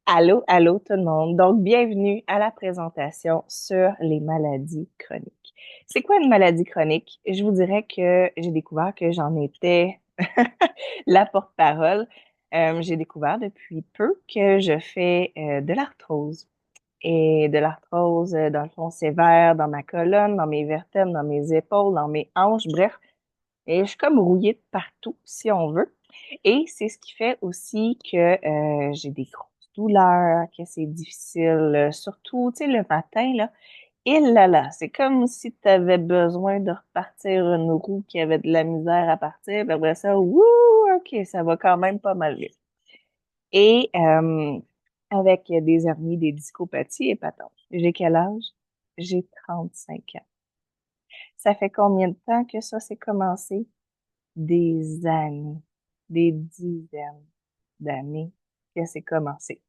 Allô, allô tout le monde. Donc, bienvenue à la présentation sur les maladies chroniques. C'est quoi une maladie chronique? Je vous dirais que j'ai découvert que j'en étais la porte-parole. J'ai découvert depuis peu que je fais de l'arthrose. Et de l'arthrose, dans le fond, sévère dans ma colonne, dans mes vertèbres, dans mes épaules, dans mes hanches, bref. Et je suis comme rouillée de partout, si on veut. Et c'est ce qui fait aussi que j'ai des grosses douleurs, que c'est difficile, surtout, tu sais, le matin, là. Et là, c'est comme si tu avais besoin de repartir une roue qui avait de la misère à partir. Puis après ça, wouh, OK, ça va quand même pas mal vite. Et avec des hernies, des discopathies et patentes. J'ai quel âge? J'ai 35 ans. Ça fait combien de temps que ça s'est commencé? Des années, des dizaines d'années que c'est commencé.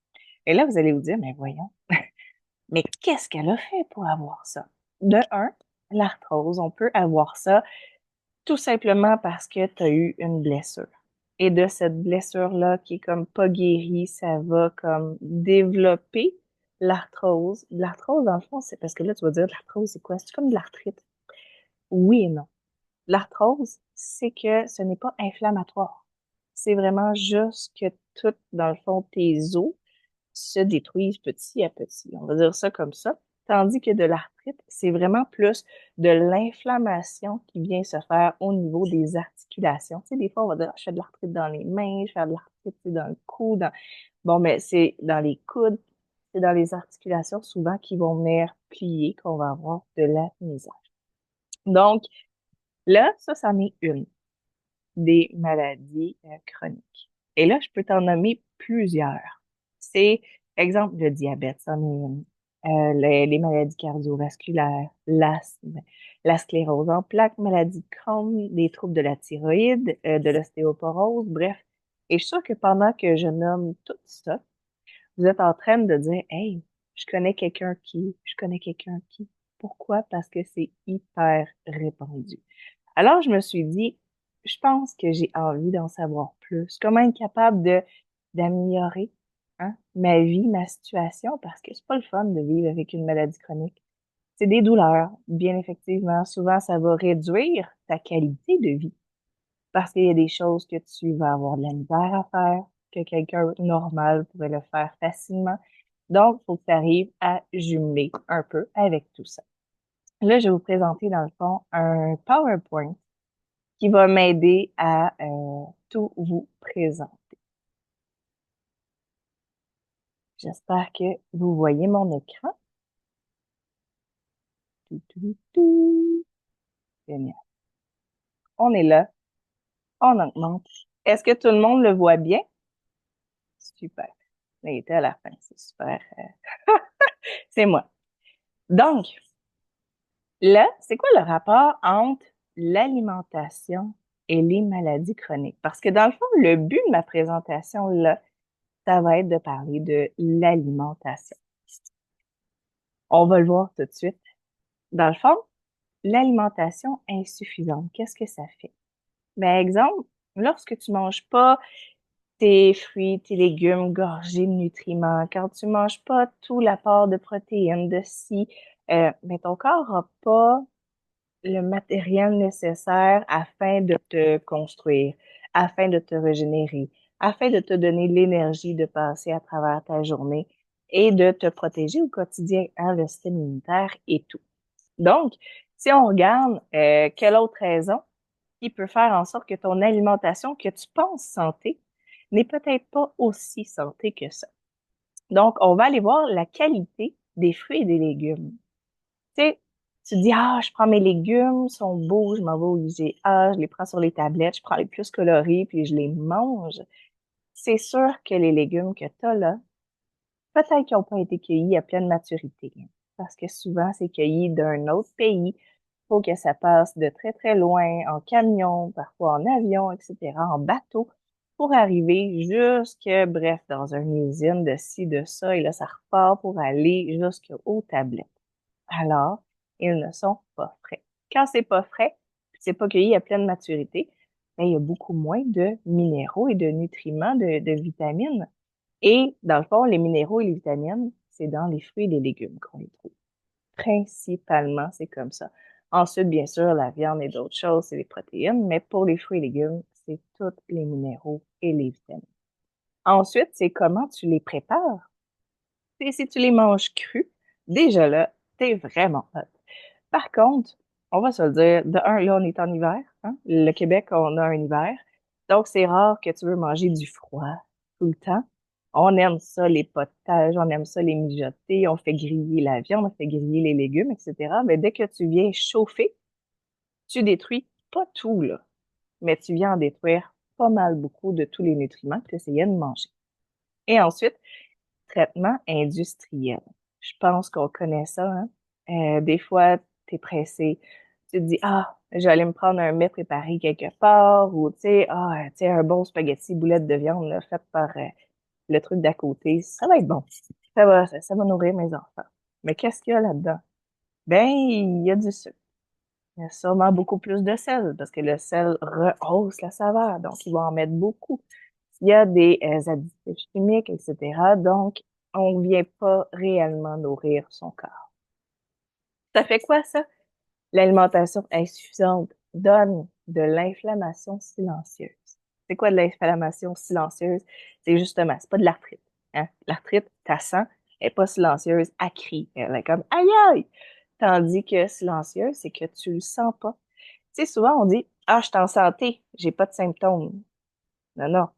Et là, vous allez vous dire, mais voyons, mais qu'est-ce qu'elle a fait pour avoir ça? De un, l'arthrose, on peut avoir ça tout simplement parce que tu as eu une blessure. Et de cette blessure-là qui est comme pas guérie, ça va comme développer l'arthrose. L'arthrose, dans le fond, c'est parce que là, tu vas dire, l'arthrose, c'est quoi? C'est comme de l'arthrite. Oui et non. L'arthrose, c'est que ce n'est pas inflammatoire. C'est vraiment juste que tout, dans le fond, tes os se détruisent petit à petit. On va dire ça comme ça. Tandis que de l'arthrite, c'est vraiment plus de l'inflammation qui vient se faire au niveau des articulations. Tu sais, des fois, on va dire, ah, je fais de l'arthrite dans les mains, je fais de l'arthrite dans le cou. Bon, mais c'est dans les coudes, c'est dans les articulations souvent qui vont venir plier qu'on va avoir de la misère. Donc, là, ça, c'en est une des maladies chroniques. Et là, je peux t'en nommer plusieurs. C'est, exemple, le diabète, c'en est une. Les maladies cardiovasculaires, l'asthme, la sclérose en plaques, maladie de Crohn, des troubles de la thyroïde, de l'ostéoporose, bref. Et je suis sûre que pendant que je nomme tout ça, vous êtes en train de dire, hey, je connais quelqu'un qui. Pourquoi? Parce que c'est hyper répandu. Alors, je me suis dit, je pense que j'ai envie d'en savoir plus. Comment être capable de d'améliorer ma vie, ma situation, parce que c'est pas le fun de vivre avec une maladie chronique. C'est des douleurs, bien effectivement. Souvent, ça va réduire ta qualité de vie parce qu'il y a des choses que tu vas avoir de la misère à faire, que quelqu'un normal pourrait le faire facilement. Donc, il faut que tu arrives à jumeler un peu avec tout ça. Là, je vais vous présenter, dans le fond, un PowerPoint qui va m'aider à tout vous présenter. J'espère que vous voyez mon écran. Tout, tout, tout. Génial. On est là. On augmente. Est-ce que tout le monde le voit bien? Super. Là, il était à la fin. C'est super. C'est moi. Donc, là, c'est quoi le rapport entre l'alimentation et les maladies chroniques? Parce que dans le fond, le but de ma présentation, là, ça va être de parler de l'alimentation. On va le voir tout de suite. Dans le fond, l'alimentation insuffisante, qu'est-ce que ça fait? Ben, exemple, lorsque tu manges pas tes fruits, tes légumes gorgés de nutriments, quand tu manges pas tout l'apport de protéines, de si, ben ton corps n'a pas le matériel nécessaire afin de te construire, afin de te régénérer, afin de te donner l'énergie de passer à travers ta journée et de te protéger au quotidien, le système immunitaire et tout. Donc, si on regarde quelle autre raison qui peut faire en sorte que ton alimentation que tu penses santé n'est peut-être pas aussi santé que ça. Donc, on va aller voir la qualité des fruits et des légumes. Tu sais, tu te dis, ah, je prends mes légumes, ils sont beaux, je m'en vais au IGA, je les prends sur les tablettes, je prends les plus colorés, puis je les mange. C'est sûr que les légumes que tu as là, peut-être qu'ils n'ont pas été cueillis à pleine maturité, hein, parce que souvent, c'est cueilli d'un autre pays. Faut que ça passe de très, très loin, en camion, parfois en avion, etc., en bateau, pour arriver jusque, bref, dans une usine de ci, de ça, et là, ça repart pour aller jusqu'aux tablettes. Alors, ils ne sont pas frais. Quand c'est pas frais, puis c'est pas cueilli à pleine maturité, ben, il y a beaucoup moins de minéraux et de nutriments, de vitamines. Et dans le fond, les minéraux et les vitamines, c'est dans les fruits et les légumes qu'on les trouve. Principalement, c'est comme ça. Ensuite, bien sûr, la viande et d'autres choses, c'est les protéines, mais pour les fruits et légumes, c'est tous les minéraux et les vitamines. Ensuite, c'est comment tu les prépares. Et si tu les manges crus, déjà là, t'es vraiment hot. Par contre, on va se le dire, de un, là, on est en hiver, hein? Le Québec, on a un hiver. Donc, c'est rare que tu veux manger du froid tout le temps. On aime ça, les potages, on aime ça, les mijoter, on fait griller la viande, on fait griller les légumes, etc. Mais dès que tu viens chauffer, tu détruis pas tout, là. Mais tu viens en détruire pas mal beaucoup de tous les nutriments que tu essayais de manger. Et ensuite, traitement industriel. Je pense qu'on connaît ça, hein? Des fois, tu es pressé. Tu te dis, ah, j'allais me prendre un mets préparé quelque part, ou tu sais, un bon spaghetti boulette de viande là, fait par le truc d'à côté. Ça va être bon. Ça va nourrir mes enfants. Mais qu'est-ce qu'il y a là-dedans? Ben, il y a du sucre. Il y a sûrement beaucoup plus de sel, parce que le sel rehausse la saveur, donc ils vont en mettre beaucoup. Il y a des additifs chimiques, etc. Donc, on ne vient pas réellement nourrir son corps. Ça fait quoi, ça? L'alimentation insuffisante donne de l'inflammation silencieuse. C'est quoi de l'inflammation silencieuse? C'est justement, c'est pas de l'arthrite. Hein? L'arthrite, ta sang, elle est pas silencieuse, elle crie. Elle est comme aïe aïe! Tandis que silencieuse, c'est que tu le sens pas. Tu sais, souvent on dit, ah, je suis en santé, j'ai pas de symptômes. Non, non.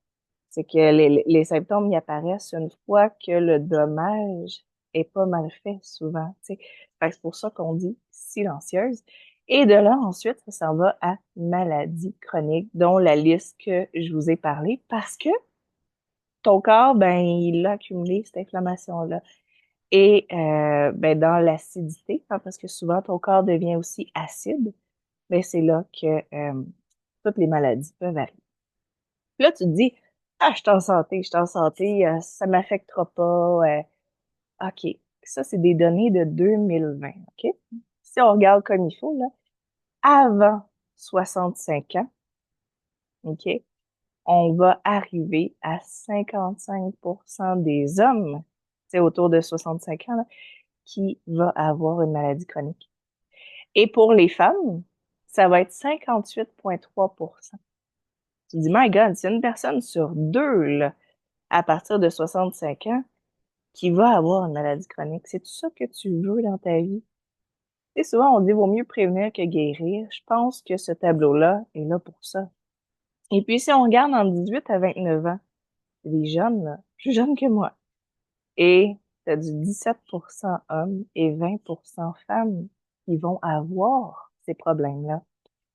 C'est que les symptômes y apparaissent une fois que le dommage est pas mal fait, souvent, tu sais. Fait que c'est pour ça qu'on dit silencieuse. Et de là, ensuite, ça s'en va à maladie chronique, dont la liste que je vous ai parlé, parce que ton corps, ben, il a accumulé cette inflammation-là. Et ben, dans l'acidité, hein, parce que souvent ton corps devient aussi acide, ben, c'est là que toutes les maladies peuvent arriver. Puis là, tu te dis, ah, je suis en santé, ça m'affectera pas. OK. Ça, c'est des données de 2020, OK? Si on regarde comme il faut, là, avant 65 ans, OK, on va arriver à 55% des hommes, c'est autour de 65 ans, là, qui va avoir une maladie chronique. Et pour les femmes, ça va être 58,3%. Tu te dis, my God, c'est une personne sur deux, là, à partir de 65 ans, qui va avoir une maladie chronique. C'est tout ça que tu veux dans ta vie? Tu sais, souvent, on dit vaut mieux prévenir que guérir. Je pense que ce tableau-là est là pour ça. Et puis, si on regarde en 18 à 29 ans, c'est des jeunes, là, plus jeunes que moi. Et t'as du 17% hommes et 20% femmes qui vont avoir ces problèmes-là.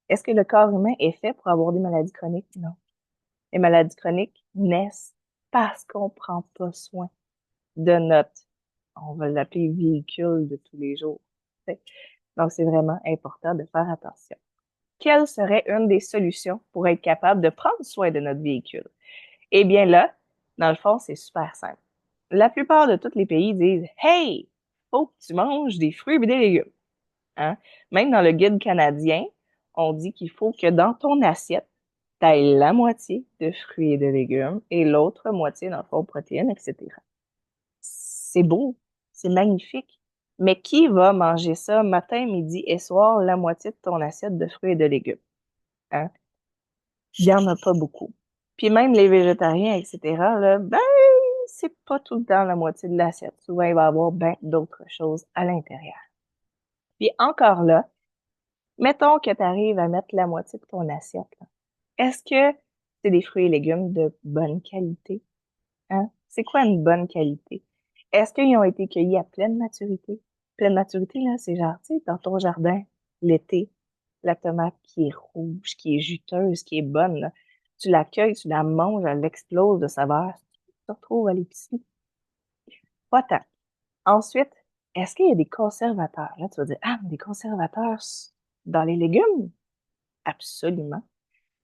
Est-ce que le corps humain est fait pour avoir des maladies chroniques? Non. Les maladies chroniques naissent parce qu'on prend pas soin de notre, on va l'appeler véhicule de tous les jours. Fait. Donc, c'est vraiment important de faire attention. Quelle serait une des solutions pour être capable de prendre soin de notre véhicule? Eh bien là, dans le fond, c'est super simple. La plupart de tous les pays disent, hey, faut que tu manges des fruits et des légumes. Hein? Même dans le guide canadien, on dit qu'il faut que dans ton assiette, tu aies la moitié de fruits et de légumes et l'autre moitié, dans le fond, protéines, etc. C'est beau, c'est magnifique. Mais qui va manger ça matin, midi et soir, la moitié de ton assiette de fruits et de légumes? Hein? Il y en a pas beaucoup. Puis même les végétariens, etc., là, ben, c'est pas tout le temps la moitié de l'assiette. Souvent, il va y avoir ben d'autres choses à l'intérieur. Puis encore là, mettons que tu arrives à mettre la moitié de ton assiette, là. Est-ce que c'est des fruits et légumes de bonne qualité? Hein? C'est quoi une bonne qualité? Est-ce qu'ils ont été cueillis à pleine maturité? Pleine maturité, là, c'est genre, tu sais, dans ton jardin, l'été, la tomate qui est rouge, qui est juteuse, qui est bonne, là, tu la cueilles, tu la manges, elle explose de saveur. Tu te retrouves à l'épicerie. Pas tant. Ensuite, est-ce qu'il y a des conservateurs? Là, tu vas dire, ah, des conservateurs dans les légumes? Absolument.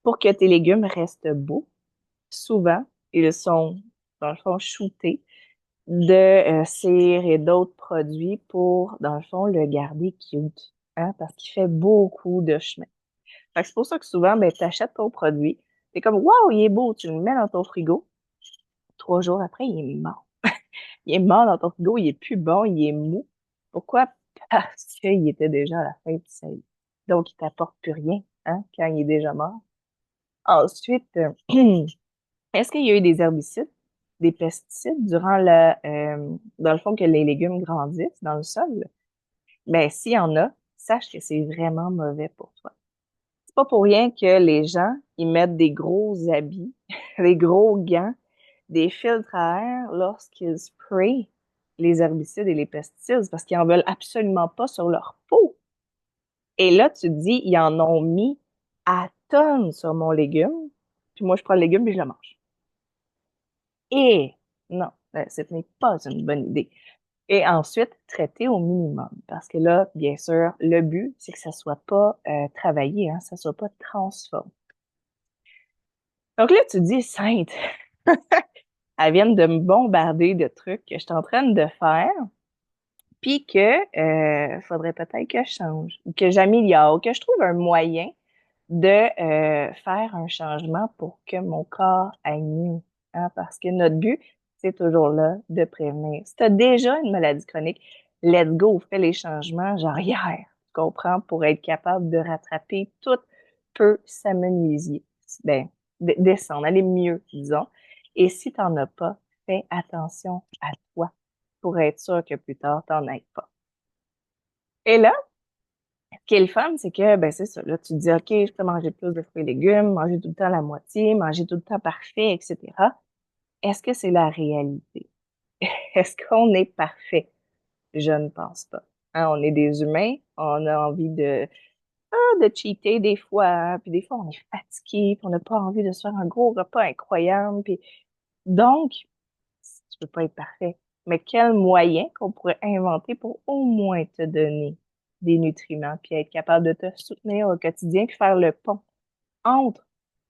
Pour que tes légumes restent beaux, souvent, ils sont, dans le fond, shootés de cire et d'autres produits pour, dans le fond, le garder cute, hein, parce qu'il fait beaucoup de chemin. Fait que c'est pour ça que souvent, ben, tu achètes ton produit, t'es comme, waouh, il est beau, tu le mets dans ton frigo. 3 jours après, il est mort. Il est mort dans ton frigo, il est plus bon, il est mou. Pourquoi? Parce qu'il était déjà à la fin de sa vie. Donc, il t'apporte plus rien, hein, quand il est déjà mort. Ensuite, est-ce qu'il y a eu des herbicides, des pesticides dans le fond que les légumes grandissent dans le sol? Ben, s'il y en a, sache que c'est vraiment mauvais pour toi. C'est pas pour rien que les gens, ils mettent des gros habits, des gros gants, des filtres à air lorsqu'ils sprayent les herbicides et les pesticides parce qu'ils en veulent absolument pas sur leur peau. Et là, tu te dis, ils en ont mis à tonnes sur mon légume, puis moi, je prends le légume et je le mange. Et non, ce n'est pas une bonne idée. Et ensuite, traiter au minimum. Parce que là, bien sûr, le but, c'est que ça soit pas travaillé, hein, ça soit pas transformé. Donc là, tu te dis, Sainte, elles viennent de me bombarder de trucs que je suis en train de faire, puis que faudrait peut-être que je change, ou que j'améliore, ou que je trouve un moyen de faire un changement pour que mon corps aille mieux. Hein, parce que notre but, c'est toujours là de prévenir. Si tu as déjà une maladie chronique, let's go, fais les changements genre hier, tu comprends, pour être capable de rattraper tout peut s'amenuiser, ben, descendre, aller mieux, disons. Et si tu n'en as pas, fais attention à toi pour être sûr que plus tard, tu n'en aies pas. Et là, ce qui est le fun, c'est que, ben, c'est ça. Là, tu te dis, OK, je peux manger plus de fruits et légumes, manger tout le temps la moitié, manger tout le temps parfait, etc. Est-ce que c'est la réalité? Est-ce qu'on est parfait? Je ne pense pas. Hein, on est des humains, on a envie de cheater des fois, hein, puis des fois, on est fatigué, puis on n'a pas envie de se faire un gros repas incroyable, puis donc, tu peux pas être parfait. Mais quel moyen qu'on pourrait inventer pour au moins te donner des nutriments, puis être capable de te soutenir au quotidien, puis faire le pont entre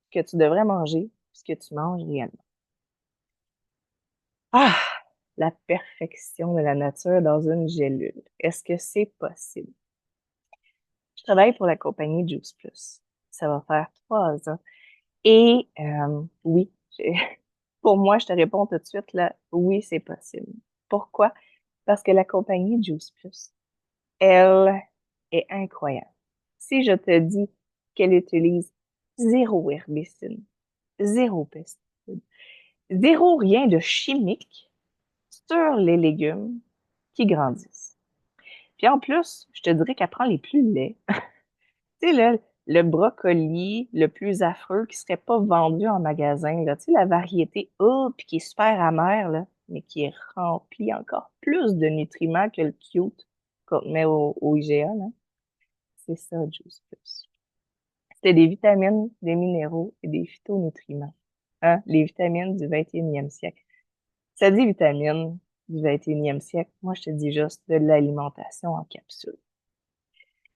ce que tu devrais manger et ce que tu manges réellement. Ah! La perfection de la nature dans une gélule. Est-ce que c'est possible? Je travaille pour la compagnie Juice Plus. Ça va faire 3 ans. Et oui, pour moi, je te réponds tout de suite là, oui, c'est possible. Pourquoi? Parce que la compagnie Juice Plus, elle est incroyable. Si je te dis qu'elle utilise zéro herbicide, zéro pesticide, zéro rien de chimique sur les légumes qui grandissent. Puis en plus, je te dirais qu'elle prend les plus laids. Tu sais, le brocoli le plus affreux qui serait pas vendu en magasin, là. Tu sais, la variété puis qui est super amère, là, mais qui est remplie encore plus de nutriments que le cute qu'on te met au IGA, là. C'est ça, Juice Plus. C'était des vitamines, des minéraux et des phytonutriments. Hein? Les vitamines du 21e siècle. Ça dit vitamines du 21e siècle. Moi, je te dis juste de l'alimentation en capsule.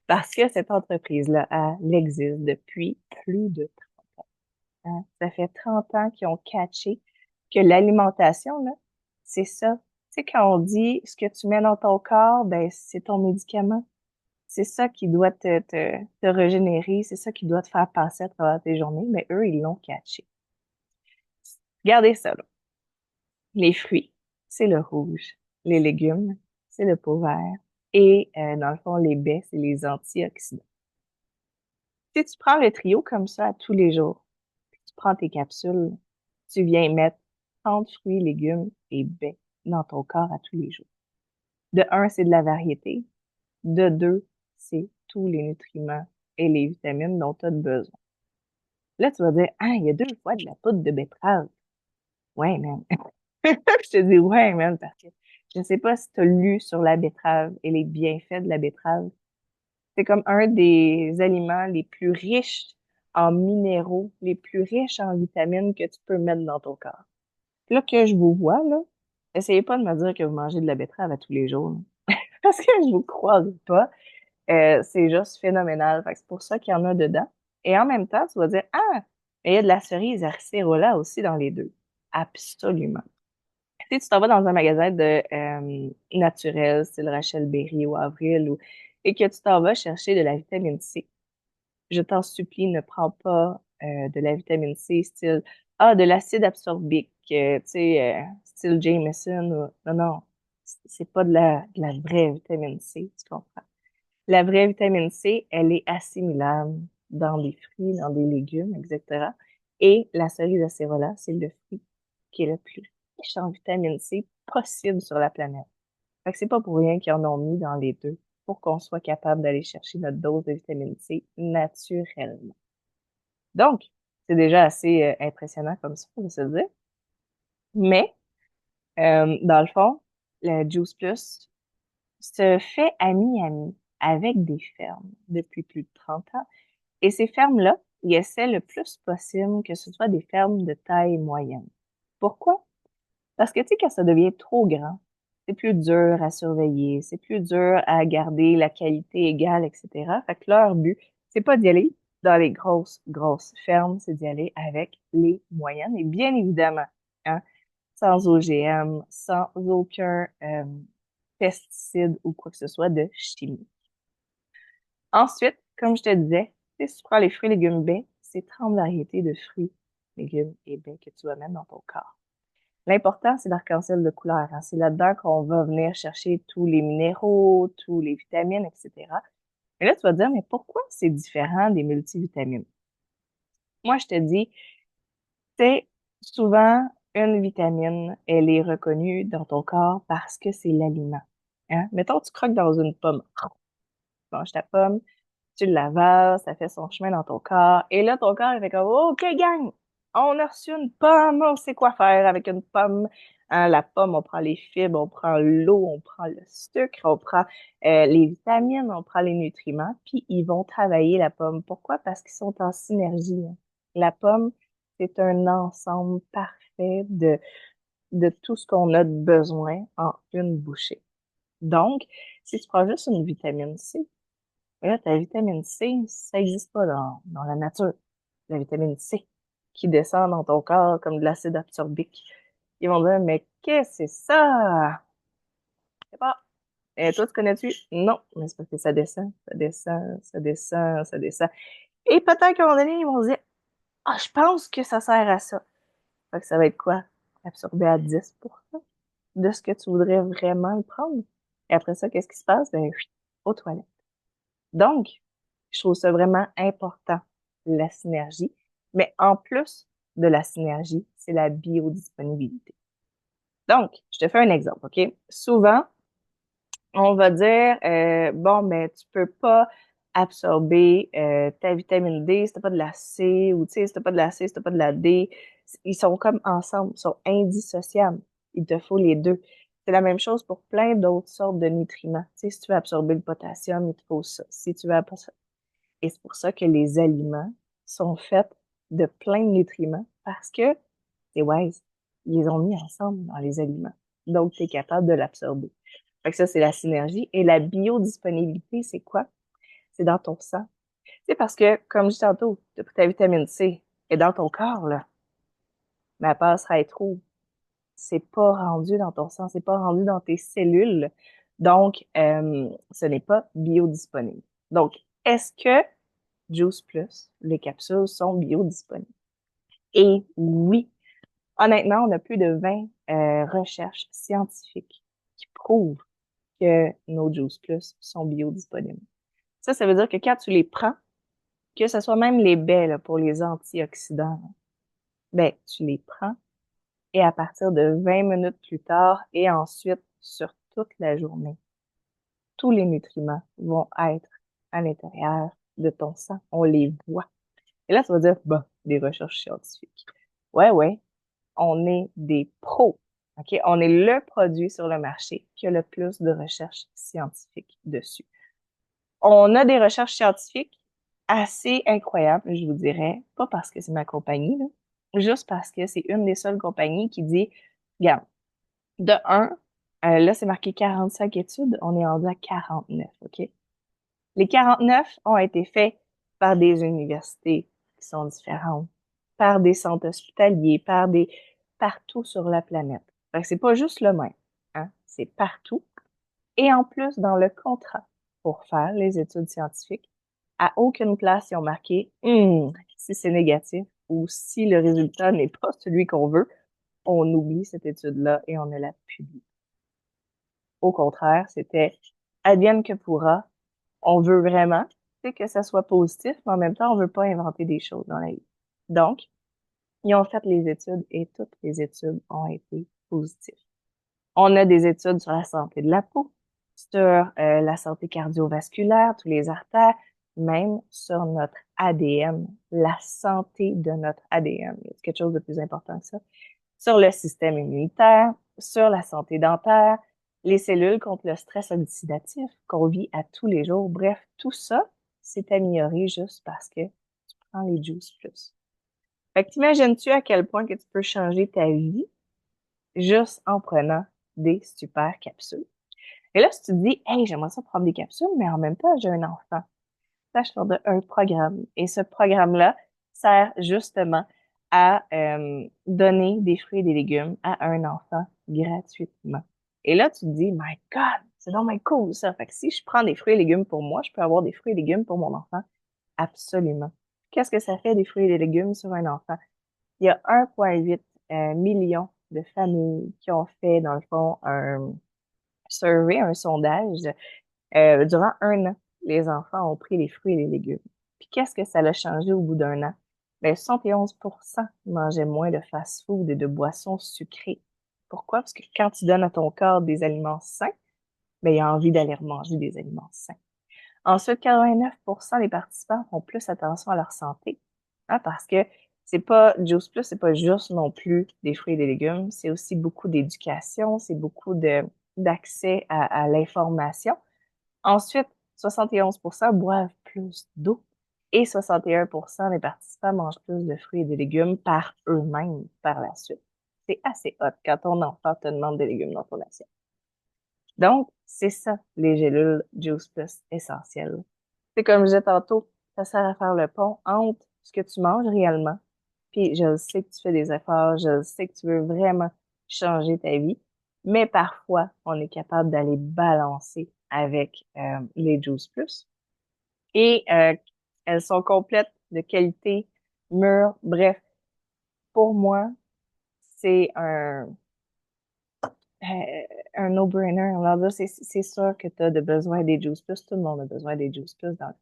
Parce que cette entreprise-là, elle existe depuis plus de 30 ans. Hein? Ça fait 30 ans qu'ils ont catché que l'alimentation, là, c'est ça. Tu sais, quand on dit ce que tu mets dans ton corps, ben, c'est ton médicament. C'est ça qui doit te régénérer, c'est ça qui doit te faire passer à travers tes journées, mais eux, ils l'ont catché. Regardez ça, là. Les fruits, c'est le rouge. Les légumes, c'est le pot vert. Et dans le fond, les baies, c'est les antioxydants. Si tu prends le trio comme ça à tous les jours, puis tu prends tes capsules, tu viens mettre 30 fruits, légumes et baies dans ton corps à tous les jours. De un, c'est de la variété. De deux, c'est tous les nutriments et les vitamines dont tu as besoin. Là, tu vas dire, ah, il y a 2 fois de la poudre de betterave. Ouais, man. Je te dis, ouais, man, parce que je ne sais pas si tu as lu sur la betterave et les bienfaits de la betterave. C'est comme un des aliments les plus riches en minéraux, les plus riches en vitamines que tu peux mettre dans ton corps. Puis là que je vous vois, là, essayez pas de me dire que vous mangez de la betterave à tous les jours, là. Parce que je vous croise pas. C'est juste phénoménal. Fait que c'est pour ça qu'il y en a dedans. Et en même temps, tu vas dire, ah, mais il y a de la cerise acerola aussi dans les deux. Absolument. Si tu t'en vas dans un magasin de naturel, style Rachel Berry ou Avril, et que tu t'en vas chercher de la vitamine C, je t'en supplie, ne prends pas de la vitamine C style Ah, de l'acide absorbique, tu sais, style Jameson. Non, non, c'est pas de la vraie vitamine C, tu comprends? La vraie vitamine C, elle est assimilable dans des fruits, dans des légumes, etc. Et la cerise acérola, c'est le fruit qui est le plus riche en vitamine C possible sur la planète. Fait que c'est pas pour rien qu'ils en ont mis dans les deux, pour qu'on soit capable d'aller chercher notre dose de vitamine C naturellement. Donc, c'est déjà assez impressionnant comme ça, on va se le dire. Mais, dans le fond, le Juice Plus se fait à Miami avec des fermes depuis plus de 30 ans. Et ces fermes-là, ils essaient le plus possible que ce soit des fermes de taille moyenne. Pourquoi? Parce que, tu sais, quand ça devient trop grand, c'est plus dur à surveiller, c'est plus dur à garder la qualité égale, etc. Fait que leur but, c'est pas d'y aller dans les grosses fermes, c'est d'y aller avec les moyennes. Et bien évidemment, hein, sans OGM, sans aucun pesticide ou quoi que ce soit de chimie. Ensuite, comme je te disais, si tu prends les fruits, légumes, baies, c'est 30 variétés de fruits, légumes et baies que tu vas mettre dans ton corps. L'important, c'est l'arc-en-ciel de couleur, hein. C'est là-dedans qu'on va venir chercher tous les minéraux, tous les vitamines, etc. Mais là, tu vas te dire, mais pourquoi c'est différent des multivitamines? Moi, je te dis, c'est souvent une vitamine, elle est reconnue dans ton corps parce que c'est l'aliment. Hein? Mettons, tu croques dans une pomme. Tu manges ta pomme, tu l'avales, ça fait son chemin dans ton corps. Et là, ton corps, il fait comme, OK, gang, on a reçu une pomme, on sait quoi faire avec une pomme. Hein, la pomme, on prend les fibres, on prend l'eau, on prend le sucre, on prend les vitamines, on prend les nutriments, puis ils vont travailler la pomme. Pourquoi? Parce qu'ils sont en synergie. Hein. La pomme, c'est un ensemble parfait de tout ce qu'on a de besoin en une bouchée. Donc, si tu prends juste une vitamine C, et là, ta vitamine C, ça n'existe pas dans la nature. La vitamine C qui descend dans ton corps comme de l'acide absorbique. Ils vont dire, mais qu'est-ce que c'est ça? Je sais pas. Et toi, tu connais-tu? Non, mais c'est parce que ça descend, ça descend, ça descend, ça descend. Et peut-être qu'à un moment donné, ils vont se dire, ah, je pense que ça sert à ça. Fait que ça va être quoi? Absorbé à 10% de ce que tu voudrais vraiment y prendre. Et après ça, qu'est-ce qui se passe? Ben, chut, aux toilettes. Donc, je trouve ça vraiment important, la synergie. Mais en plus de la synergie, c'est la biodisponibilité. Donc, je te fais un exemple, OK? Souvent, on va dire, bon, mais tu peux pas absorber ta vitamine D si t'as pas de la C, ou tu sais, si t'as pas de la C, si t'as pas de la D. Ils sont comme ensemble, ils sont indissociables. Il te faut les deux. C'est la même chose pour plein d'autres sortes de nutriments. Tu sais, si tu veux absorber le potassium, il te faut ça. Si tu veux et c'est pour ça que les aliments sont faits de plein de nutriments parce que c'est wise. Ils les ont mis ensemble dans les aliments. Donc, tu es capable de l'absorber. Fait que ça, c'est la synergie. Et la biodisponibilité, c'est quoi? C'est dans ton sang. C'est parce que, comme je dis tantôt, ta vitamine C est dans ton corps, là. Mais elle passera être où? C'est pas rendu dans ton sang, c'est pas rendu dans tes cellules. Donc, ce n'est pas biodisponible. Donc, est-ce que Juice Plus, les capsules sont biodisponibles? Et oui, honnêtement, on a plus de 20 recherches scientifiques qui prouvent que nos Juice Plus sont biodisponibles. Ça veut dire que quand tu les prends, que ce soit même les baies là, pour les antioxydants, ben, tu les prends et à partir de 20 minutes plus tard et ensuite sur toute la journée, tous les nutriments vont être à l'intérieur de ton sang. On les voit. Et là, tu vas dire, bah, des recherches scientifiques. Ouais, ouais, on est des pros. OK? On est le produit sur le marché qui a le plus de recherches scientifiques dessus. On a des recherches scientifiques assez incroyables, je vous dirais. Pas parce que c'est ma compagnie, là, juste parce que c'est une des seules compagnies qui dit, regarde, de un, là, c'est marqué 45 études, on est rendu à 49, OK? Les 49 ont été faits par des universités qui sont différentes, par des centres hospitaliers, partout sur la planète. Fait que c'est pas juste le même, hein? C'est partout. Et en plus, dans le contrat pour faire les études scientifiques, à aucune place ils ont marqué si c'est négatif ou si le résultat n'est pas celui qu'on veut, on oublie cette étude-là et on ne la publie. Au contraire, c'était advienne que pourra. On veut vraiment, que ça soit positif, mais en même temps, on veut pas inventer des choses dans la vie. Donc, ils ont fait les études et toutes les études ont été positives. On a des études sur la santé de la peau, sur la santé cardiovasculaire, tous les artères, même sur notre ADN, la santé de notre ADN. Il y a quelque chose de plus important que ça. Sur le système immunitaire, sur la santé dentaire, les cellules contre le stress oxydatif qu'on vit à tous les jours. Bref, tout ça s'est amélioré juste parce que tu prends les Juice Plus. Fait que t'imagines-tu à quel point que tu peux changer ta vie juste en prenant des super capsules? Et là, si tu te dis, hey, j'aimerais ça prendre des capsules, mais en même temps, j'ai un enfant. Là, je parle d'un programme. Et ce programme-là sert justement à donner des fruits et des légumes à un enfant gratuitement. Et là, tu te dis, my God, c'est donc cool ça. Fait que si je prends des fruits et légumes pour moi, je peux avoir des fruits et légumes pour mon enfant. Absolument. Qu'est-ce que ça fait des fruits et des légumes sur un enfant? Il y a 1,8 million de familles qui ont fait, dans le fond, un survey, un sondage. Durant un an, les enfants ont pris les fruits et les légumes. Puis qu'est-ce que ça a changé au bout d'un an? Ben, 71% mangeaient moins de fast-food et de boissons sucrées. Pourquoi? Parce que quand tu donnes à ton corps des aliments sains, ben, il a envie d'aller manger des aliments sains. Ensuite, 89% des participants font plus attention à leur santé. Hein, parce que c'est pas Juice Plus, c'est pas juste non plus des fruits et des légumes, c'est aussi beaucoup d'éducation, c'est beaucoup d'accès à l'information. Ensuite, 71% boivent plus d'eau et 61% des participants mangent plus de fruits et de légumes par eux-mêmes par la suite. C'est assez hot quand ton enfant te demande des légumes dans ton assiette. Donc, c'est ça, les gélules Juice Plus essentielles. C'est comme je disais tantôt, ça sert à faire le pont entre ce que tu manges réellement, puis je sais que tu fais des efforts, je sais que tu veux vraiment changer ta vie, mais parfois, on est capable d'aller balancer avec les Juice Plus. Et elles sont complètes, de qualité, mûres, bref, pour moi, c'est un no-brainer. On va dire, c'est sûr que tu as de besoin des Juice Plus. Tout le monde a besoin des Juice Plus dans le...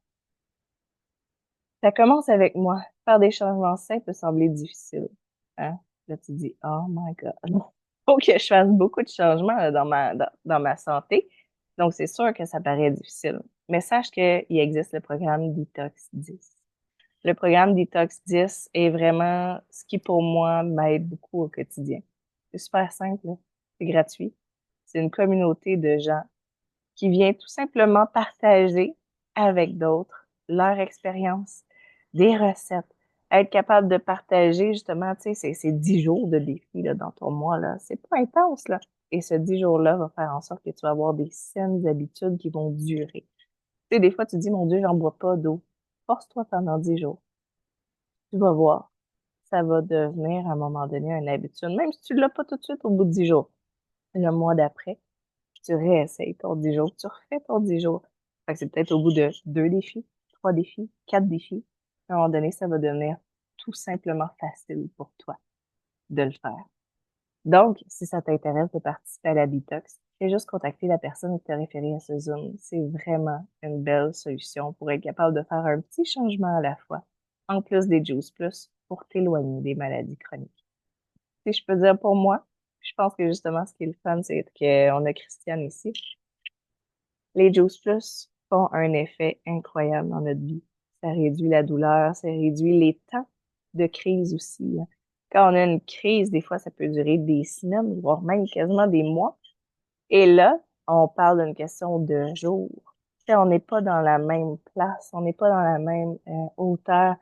Ça commence avec moi. Faire des changements sains peut sembler difficile. Hein? Là, tu te dis, oh my God. Faut que je fasse beaucoup de changements là, dans ma santé. Donc, c'est sûr que ça paraît difficile. Mais sache qu'il existe le programme Detox 10. Le programme Detox 10 est vraiment ce qui, pour moi, m'aide beaucoup au quotidien. C'est super simple, là. C'est gratuit. C'est une communauté de gens qui vient tout simplement partager avec d'autres leur expérience, des recettes, être capable de partager justement, tu sais, ces 10 jours de défi là, dans ton mois, là. C'est pas intense, là. Et ce 10 jours-là va faire en sorte que tu vas avoir des saines habitudes qui vont durer. Tu sais, des fois, tu dis, mon Dieu, j'en bois pas d'eau. Force-toi pendant 10 jours. Tu vas voir. Ça va devenir à un moment donné une habitude, même si tu l'as pas tout de suite au bout de 10 jours. Le mois d'après, tu réessayes ton 10 jours, tu refais ton 10 jours. Fait que c'est peut-être au bout de 2 défis, 3 défis, 4 défis. À un moment donné, ça va devenir tout simplement facile pour toi de le faire. Donc, si ça t'intéresse de participer à la detox, fais juste contacter la personne qui t'a référé à ce Zoom. C'est vraiment une belle solution pour être capable de faire un petit changement à la fois, en plus des Juice Plus, pour t'éloigner des maladies chroniques. Si je peux dire pour moi, je pense que justement, ce qui est le fun, c'est qu'on a Christiane ici. Les Juice Plus font un effet incroyable dans notre vie. Ça réduit la douleur, ça réduit les temps de crise aussi, hein. Quand on a une crise, des fois, ça peut durer des semaines, voire même quasiment des mois. Et là, on parle d'une question de jours. Tu sais, on n'est pas dans la même place, on n'est pas dans la même hauteur.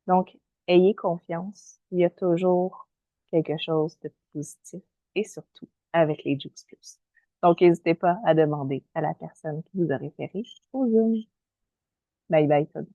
Donc, ayez confiance. Il y a toujours quelque chose de positif et surtout avec les Juice Plus. Donc, n'hésitez pas à demander à la personne qui vous a référé au Zoom. Bye bye, tout le monde.